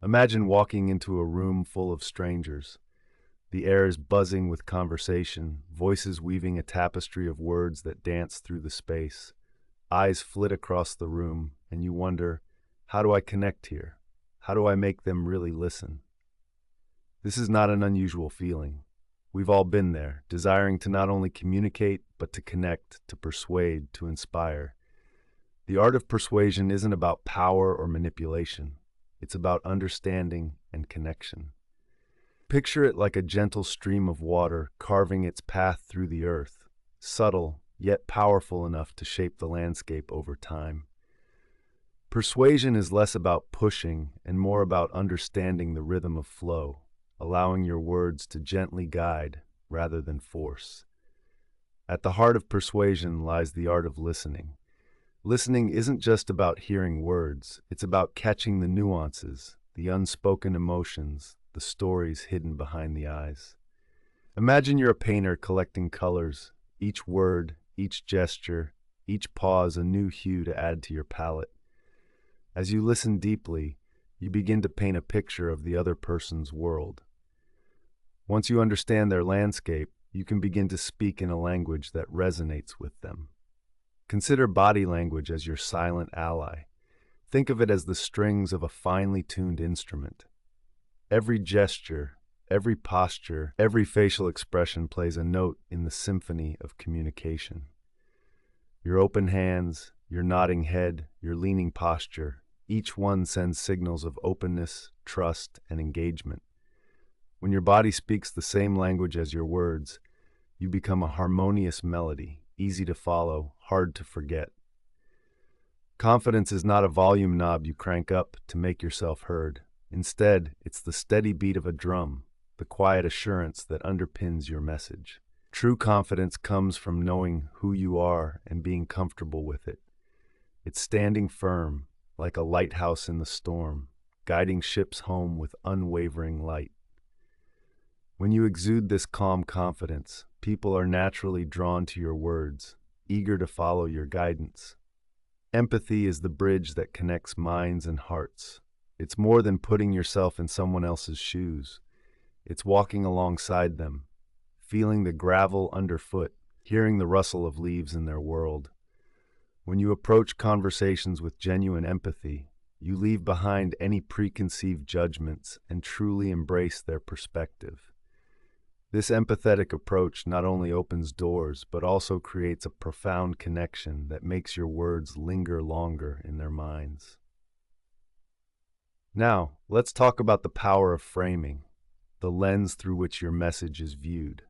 Imagine walking into a room full of strangers. The air is buzzing with conversation, voices weaving a tapestry of words that dance through the space. Eyes flit across the room, and you wonder, how do I connect here? How do I make them really listen? This is not an unusual feeling. We've all been there, desiring to not only communicate, but to connect, to persuade, to inspire. The art of persuasion isn't about power or manipulation. It's about understanding and connection. Picture it like a gentle stream of water carving its path through the earth, subtle yet powerful enough to shape the landscape over time. Persuasion is less about pushing and more about understanding the rhythm of flow, allowing your words to gently guide rather than force. At the heart of persuasion lies the art of listening. Listening isn't just about hearing words, it's about catching the nuances, the unspoken emotions, the stories hidden behind the eyes. Imagine you're a painter collecting colors, each word, each gesture, each pause a new hue to add to your palette. As you listen deeply, you begin to paint a picture of the other person's world. Once you understand their landscape, you can begin to speak in a language that resonates with them. Consider body language as your silent ally. Think of it as the strings of a finely tuned instrument. Every gesture, every posture, every facial expression plays a note in the symphony of communication. Your open hands, your nodding head, your leaning posture, each one sends signals of openness, trust, and engagement. When your body speaks the same language as your words, you become a harmonious melody, easy to follow, hard to forget. Confidence is not a volume knob you crank up to make yourself heard. Instead, it's the steady beat of a drum, the quiet assurance that underpins your message. True confidence comes from knowing who you are and being comfortable with it. It's standing firm, like a lighthouse in the storm, guiding ships home with unwavering light. When you exude this calm confidence, people are naturally drawn to your words, eager to follow your guidance. Empathy is the bridge that connects minds and hearts. It's more than putting yourself in someone else's shoes. It's walking alongside them, feeling the gravel underfoot, hearing the rustle of leaves in their world. When you approach conversations with genuine empathy, you leave behind any preconceived judgments and truly embrace their perspective. This empathetic approach not only opens doors, but also creates a profound connection that makes your words linger longer in their minds. Now, let's talk about the power of framing, the lens through which your message is viewed.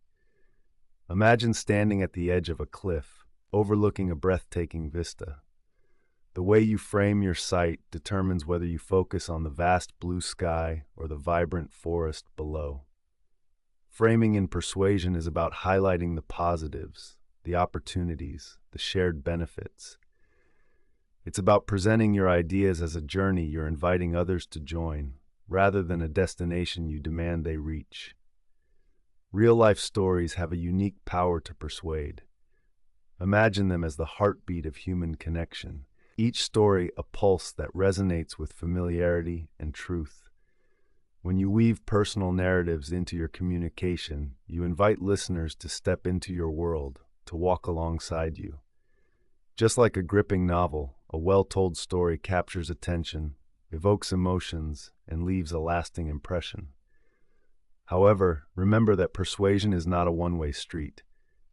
Imagine standing at the edge of a cliff, overlooking a breathtaking vista. The way you frame your sight determines whether you focus on the vast blue sky or the vibrant forest below. Framing in persuasion is about highlighting the positives, the opportunities, the shared benefits. It's about presenting your ideas as a journey you're inviting others to join, rather than a destination you demand they reach. Real-life stories have a unique power to persuade. Imagine them as the heartbeat of human connection, each story a pulse that resonates with familiarity and truth. When you weave personal narratives into your communication, you invite listeners to step into your world, to walk alongside you. Just like a gripping novel, a well-told story captures attention, evokes emotions, and leaves a lasting impression. However, remember that persuasion is not a one-way street.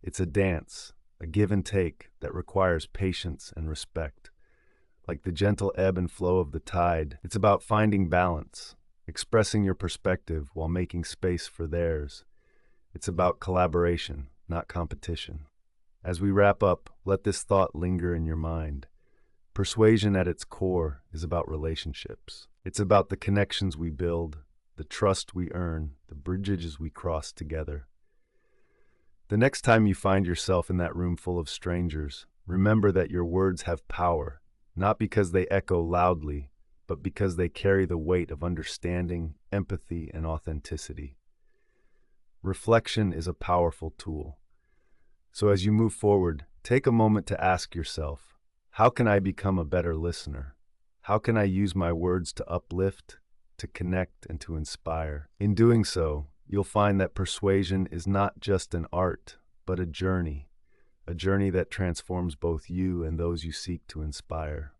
It's a dance, a give and take that requires patience and respect. Like the gentle ebb and flow of the tide, it's about finding balance, expressing your perspective while making space for theirs. It's about collaboration, not competition. As we wrap up, let this thought linger in your mind. Persuasion at its core is about relationships. It's about the connections we build, the trust we earn, the bridges we cross together. The next time you find yourself in that room full of strangers, remember that your words have power, not because they echo loudly, but because they carry the weight of understanding, empathy, and authenticity. Reflection is a powerful tool. So as you move forward, take a moment to ask yourself, how can I become a better listener? How can I use my words to uplift, to connect, and to inspire. In doing so, you'll find that persuasion is not just an art, but a journey that transforms both you and those you seek to inspire.